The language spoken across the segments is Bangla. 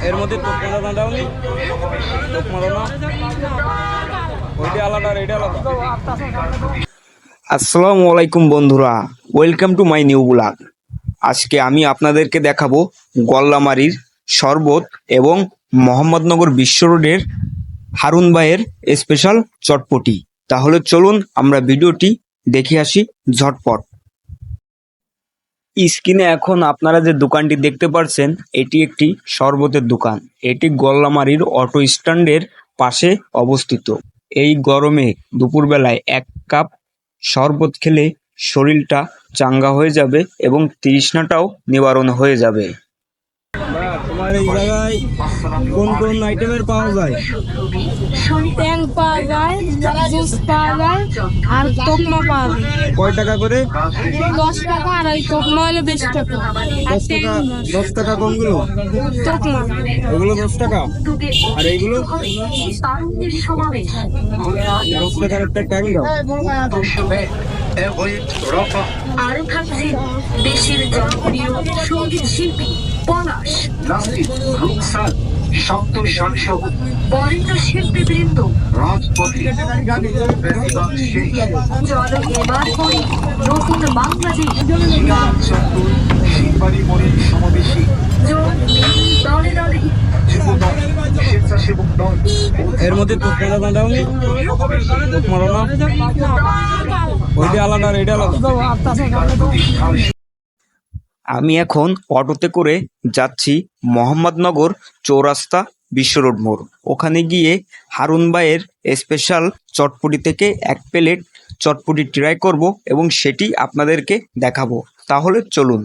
এর মধ্যে তোপ মারা দাওনি, তোপ মারো না, ওইটা আলাদা আর এটা আলাদা। আসসালামু আলাইকুম বন্ধুরা, welcome to my new blog. আজকে আমি আপনাদেরকে দেখাবো গল্লামারীর শরবত এবং মোহাম্মদনগর বিশ্ব রোডের হারুন ভাইয়ের স্পেশাল চটপটি। তাহলে চলুন আমরা ভিডিওটি দেখে আসি ঝটপট। স্ক্রিনে এখন আপনারা যে দোকানটি দেখতে পাচ্ছেন, এটি একটি শরবতের দোকান। এটি গল্লামারীর অটো স্ট্যান্ডের পাশে অবস্থিত। এই গরমে দুপুরবেলায় 1 কাপ শরবত খেলে শরীরটা চাঙ্গা হয়ে যাবে এবং তৃষ্ণাটাও নিবারণ হয়ে যাবে। তোমার এই জায়গায় কোন কোন আইটেমের পাওয়া যায়? ট্যাং পাওয়া যায়, জুস পাওয়া যায়, আর তোকমা পাওয়া যায়। কয় টাকা করে? 10 টাকা, আর এই তোকমা হলো 20 টাকা। আর 10 টাকা। 10 টাকা কোনগুলো? তোকমা ওগুলো 10 টাকা। আর এইগুলো 10 টাকার একটা ট্যাং দাও। আরো থাকছে দেশের জনপ্রিয় সঙ্গীত শিল্পী পলাশ, নাসির, রুকসান, শব্দ সাংসদ, বরেণ্য শিল্পীবৃন্দ, রাজপথে চলো এবার করি নতুন বাংলাদেশ শিববাড়ি মোড়ের সমাবেশে দলে দলে স্বেচ্ছাসেবক দল। এর মধ্যে তোপ মারা দাওনি, তোপ মারো না, ওইটা আলাদা আর এটা আলাদা। আমি এখন অটোতে করে যাচ্ছি মোহাম্মদনগর চৌরাস্তা বিশ্ব রোড মোড়। ওখানে গিয়ে হারুন ভাইয়ের স্পেশাল চটপটি থেকে 1 প্লেট চটপটি ট্রাই করব এবং সেটি আপনাদেরকে দেখাবো। তাহলে চলুন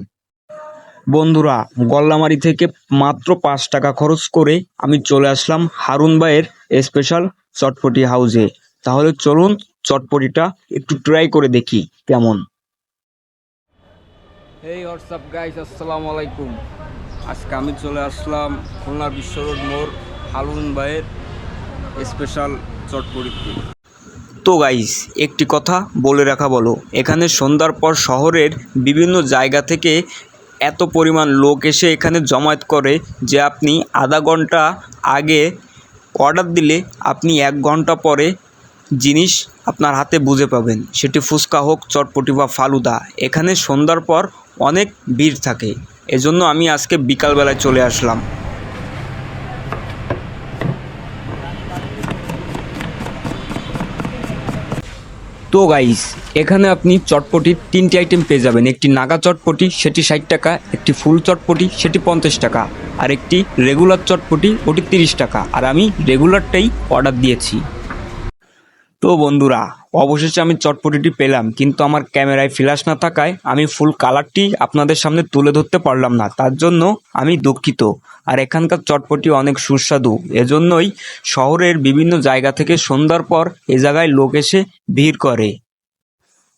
বন্ধুরা, গল্লামারী থেকে মাত্র 5 টাকা খরচ করে আমি চলে আসলাম হারুন ভাইয়ের স্পেশাল চটপটি হাউসে। তাহলে চলুন চটপটিটা একটু ট্রাই করে দেখি কেমন। এই হোয়াটসঅ্যাপ গাইস, আসসালামু আলাইকুম। আজকে আমি চলে আসলাম খুলনা বিশ্ব রোড মোড় হারুন ভাইয়ের স্পেশাল চটপটিতে। তো গাইস, একটি কথা বলে রাখা ভালো, এখানে সন্ধ্যার পর শহরের বিভিন্ন জায়গা থেকে এত পরিমাণ লোক এসে এখানে জমায়েত করে যে আপনি আধা ঘন্টা আগে অর্ডার দিলে আপনি 1 ঘন্টা পরে জিনিস আপনার হাতে বুঝে পাবেন। সেটি ফুচকা হোক, চটপটি বা ফালুদা। এখানে সন্ধ্যার পর অনেক ভিড় থাকে, এজন্য আমি আজকে বিকালবেলায় চলে আসলাম। তো গাইস, এখানে আপনি চটপটির 3টি আইটেম পেয়ে যাবেন। একটি নাগা চটপটি, সেটি 60 টাকা, একটি ফুল চটপটি, সেটি 50 টাকা, আর একটি রেগুলার চটপটি, ওটি 30 টাকা। আর আমি রেগুলারটাই অর্ডার দিয়েছি। তো বন্ধুরা, অবশেষে আমি চটপটিটি পেলাম, কিন্তু আমার ক্যামেরায় ফ্ল্যাশ না থাকায় আমি ফুল কালারটি আপনাদের সামনে তুলে ধরতে পারলাম না, তার জন্য আমি দুঃখিত। আর এখানকার চটপটি অনেক সুস্বাদু, এজন্যই শহরের বিভিন্ন জায়গা থেকে সন্ধ্যার পর এ জায়গায় লোক এসে ভিড় করে।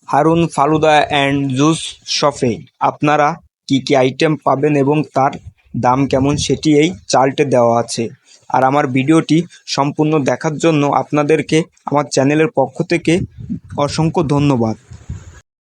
হারুন ফালুদা অ্যান্ড জুস শপে আপনারা কি কি আইটেম পাবেন এবং তার দাম কেমন সেটি এই চার্টে দেওয়া আছে। আর আমার ভিডিওটি সম্পূর্ণ দেখার জন্য আপনাদেরকে আমার চ্যানেলের পক্ষ থেকে অসংখ্য ধন্যবাদ।